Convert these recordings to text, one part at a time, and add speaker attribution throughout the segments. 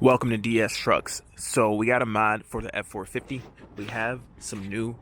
Speaker 1: Welcome to DS Trucks. So we got a mod for the F450. We have some new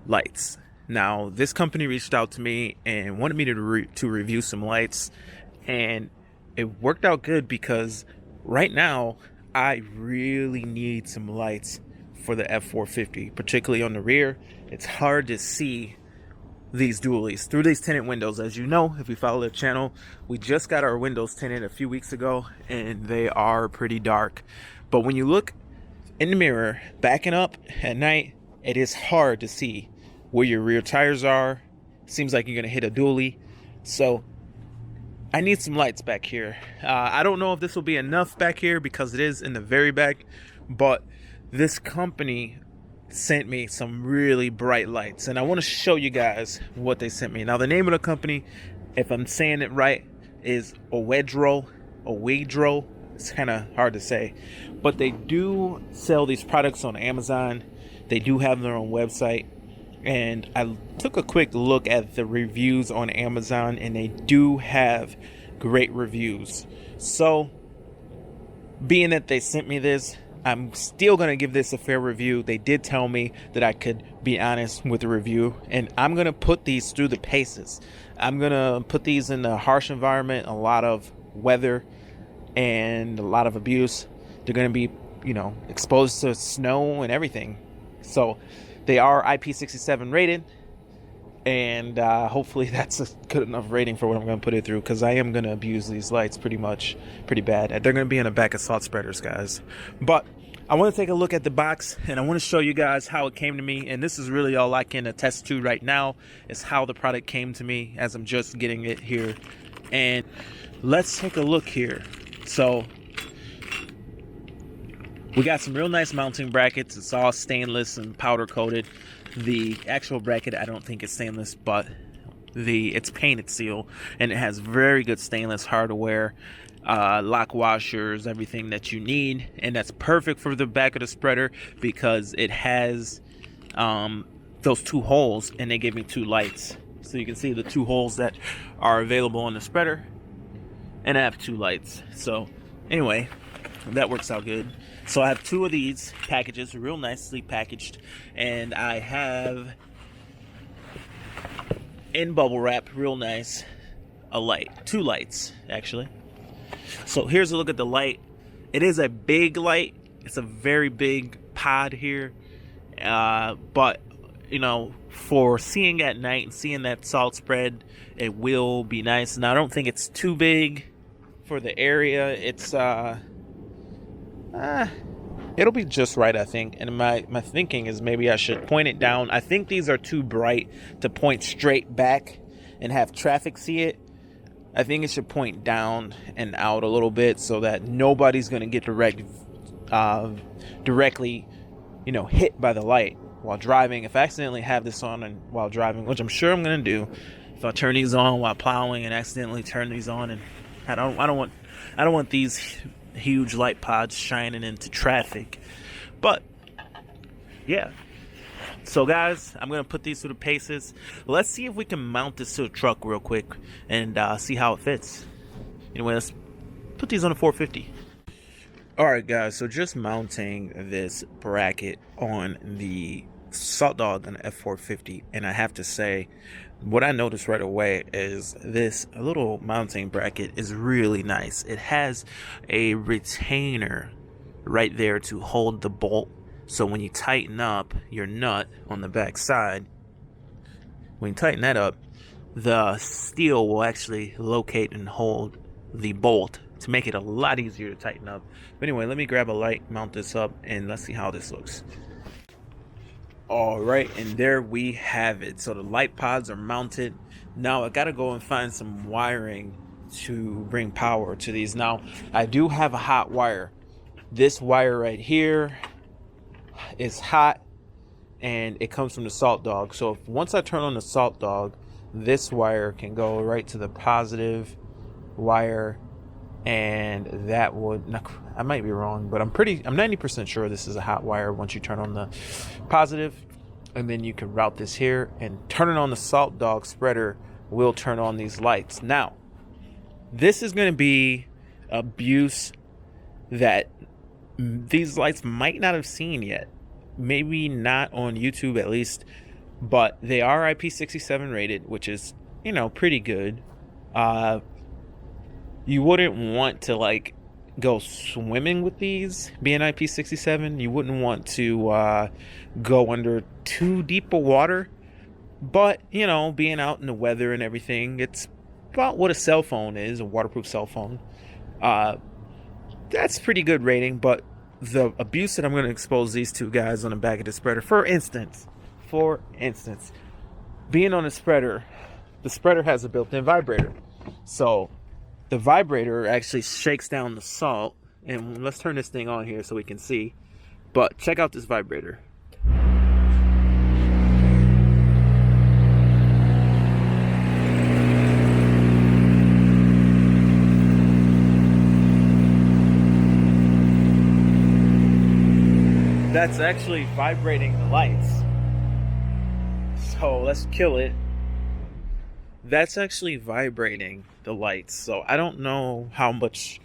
Speaker 1: lights. Now this company reached out to me and wanted me to review some lights, and it worked out good because right now I really need some lights for the F450, particularly on the rear. It's hard to see these dualies through these tinted windows. As you know, if you follow the channel, we just got our windows tinted a few weeks ago and they are pretty dark. But when you look in the mirror backing up at night, it is hard to see where your rear tires are. Seems like you're gonna hit a dually. So I need some lights back here. I don't know if this will be enough back here because it is in the very back, but this company sent me some really bright lights and I want to show you guys what they sent me. Now the name of the company, if I'm saying it right, is oEdRo. It's kind of hard to say, but they do sell these products on Amazon. They do have their own website, and I took a quick look at the reviews on Amazon and they do have great reviews. So being that they sent me this, I'm still going to give this a fair review. They did tell me that I could be honest with the review, and I'm going to put these through the paces. I'm going to put these in a harsh environment, a lot of weather and a lot of abuse. They're going to be, exposed to snow and everything. So they are IP67 rated, and hopefully that's a good enough rating for what I'm going to put it through, because I am going to abuse these lights pretty bad. They're going to be in a back of salt spreaders, guys. But I want to take a look at the box and I want to show you guys how it came to me, and this is really all I can attest to right now is how the product came to me as I'm just getting it here. And let's take a look here. So we got some real nice mounting brackets. It's all stainless and powder coated. The actual bracket, I don't think it's stainless, but it's painted steel, and it has very good stainless hardware, lock washers, everything that you need, and that's perfect for the back of the spreader because it has those two holes, and they give me two lights. So you can see the two holes that are available on the spreader, and I have two lights. So anyway, that works out good. So I have two of these packages, real nicely packaged, and I have in bubble wrap, real nice, a light, two lights actually. So here's a look at the light. It is a big light. It's a very big pod here, but for seeing at night and seeing that salt spread, it will be nice. And I don't think it's too big for the area. It's it'll be just right, I think. And my thinking is maybe I should point it down. I think these are too bright to point straight back and have traffic see it. I think it should point down and out a little bit so that nobody's going to get directly hit by the light while driving. If I accidentally have this on while driving, which I'm sure I'm going to do, if I turn these on while plowing and accidentally turn these on, and I don't want these huge light pods shining into traffic. But yeah, so guys, I'm gonna put these through the paces. Let's see if we can mount this to the truck real quick and see how it fits. Anyway, let's put these on a 450. Alright guys, so just mounting this bracket on the Salt Dog on the F450, and I have to say, what I noticed right away is this little mounting bracket is really nice. It has a retainer right there to hold the bolt, so when you tighten up your nut on the back side, when you tighten that up, the steel will actually locate and hold the bolt to make it a lot easier to tighten up. But anyway, let me grab a light, mount this up, and let's see how this looks. Alright, and there we have it. So the light pods are mounted. Now I gotta go and find some wiring to bring power to these. Now I do have a hot wire. This wire right here is hot, and it comes from the Salt Dog. So once I turn on the Salt Dog, this wire can go right to the positive wire, and that would, I might be wrong, but I'm 90% sure this is a hot wire once you turn on the positive, and then you can route this here, and turning on the Salt Dog spreader will turn on these lights. Now this is going to be abuse that these lights might not have seen yet. Maybe not on YouTube at least, but they are IP67 rated, which is, you know, pretty good. You wouldn't want to like go swimming with these being IP67. You wouldn't want to go under too deep of water, but you know, being out in the weather and everything, it's about what a cell phone is, a waterproof cell phone. That's pretty good rating. But the abuse that I'm going to expose these two guys on the back of the spreader, for instance, being on the spreader has a built-in vibrator. So the vibrator actually shakes down the salt. And let's turn this thing on here so we can see. But check out this vibrator. That's actually vibrating the lights. So let's kill it. That's actually vibrating the lights. So I don't know how much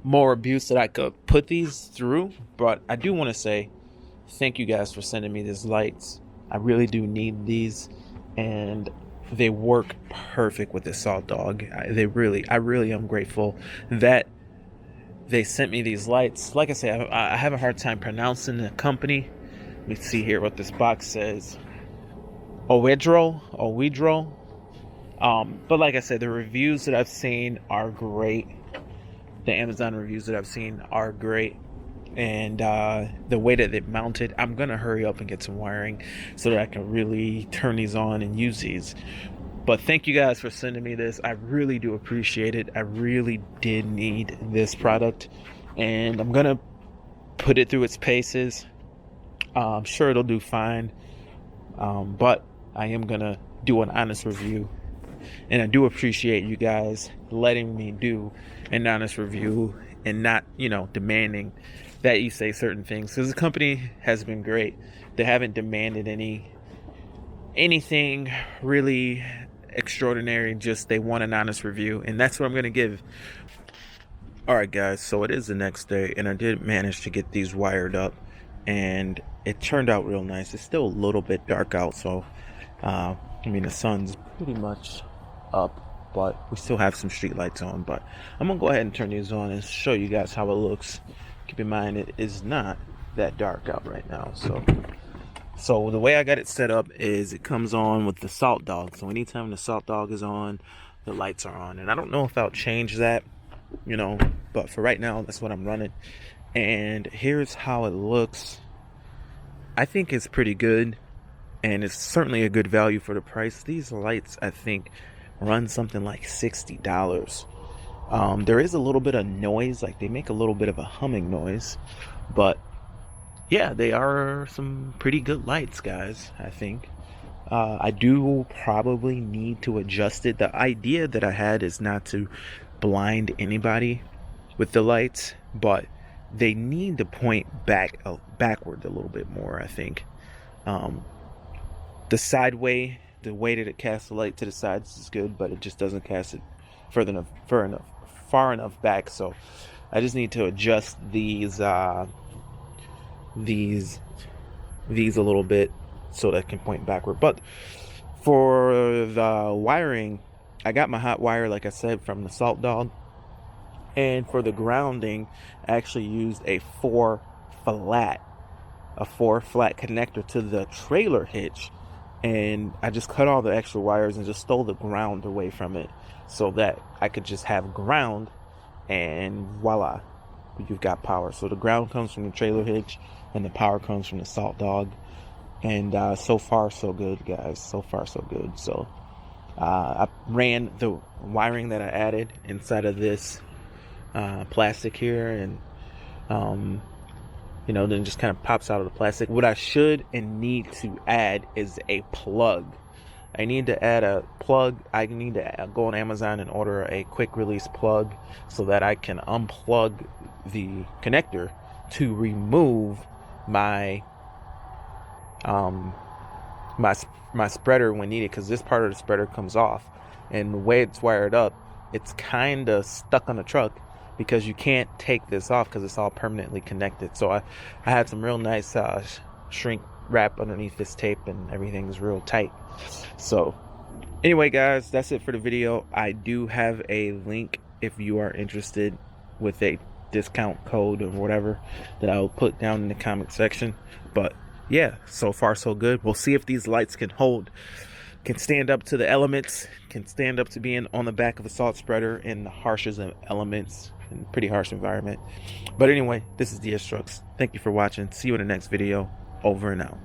Speaker 1: more abuse that I could put these through, but I do want to say thank you guys for sending me these lights. I really do need these, and they work perfect with the Salt Dog. I really am grateful that they sent me these lights. Like I say, I have a hard time pronouncing the company. Let me see here what this box says. oEdRo. But like I said, the reviews that I've seen are great. The Amazon reviews that I've seen are great. And the way that they're mounted, I'm going to hurry up and get some wiring so that I can really turn these on and use these. But thank you guys for sending me this. I really do appreciate it. I really did need this product. And I'm going to put it through its paces. I'm sure it'll do fine. But I am going to do an honest review. And I do appreciate you guys letting me do an honest review and not, you know, demanding that you say certain things. Because the company has been great. They haven't demanded anything really extraordinary. Just they want an honest review. And that's what I'm going to give. Alright guys, so it is the next day. And I did manage to get these wired up. And it turned out real nice. It's still a little bit dark out. So, I mean, the sun's pretty much up, but we still have some street lights on. But I'm gonna go ahead and turn these on and show you guys how it looks. Keep in mind it is not that dark out right now. So the way I got it set up is it comes on with the Salt Dog. So anytime the Salt Dog is on, the lights are on. And I don't know if I'll change that, you know, but for right now that's what I'm running. And here's how it looks. I think it's pretty good, and it's certainly a good value for the price. These lights, I think, run something like $60. There is a little bit of noise, like they make a little bit of a humming noise, but yeah, they are some pretty good lights, guys. I think I do probably need to adjust it. The idea that I had is not to blind anybody with the lights, but they need to point backward a little bit more, I think. The the way that it casts the light to the sides is good, but it just doesn't cast it far enough back. So I just need to adjust these a little bit so that it can point backward. But for the wiring, I got my hot wire, like I said, from the Salt Dog. And for the grounding, I actually used a 4 flat connector to the trailer hitch. And I just cut all the extra wires and just stole the ground away from it so that I could just have ground, and voila, you've got power. So the ground comes from the trailer hitch and the power comes from the Salt Dog. And so far so good, guys. So far so good. So I ran the wiring that I added inside of this plastic here, and you know, then just kind of pops out of the plastic. What I should and need to add is a plug. I need to add a plug. I need to go on Amazon and order a quick release plug so that I can unplug the connector to remove my my spreader when needed, because this part of the spreader comes off, and the way it's wired up, it's kind of stuck on the truck because you can't take this off because it's all permanently connected. So I had some real nice shrink wrap underneath this tape, and everything's real tight. So anyway, guys, that's it for the video. I do have a link if you are interested with a discount code or whatever that I'll put down in the comment section. But yeah, so far so good. We'll see if these lights can stand up to the elements, can stand up to being on the back of a salt spreader in the harshest of elements, in a pretty harsh environment. But anyway, this is the oEdRo. Thank you for watching. See you in the next video. Over and out.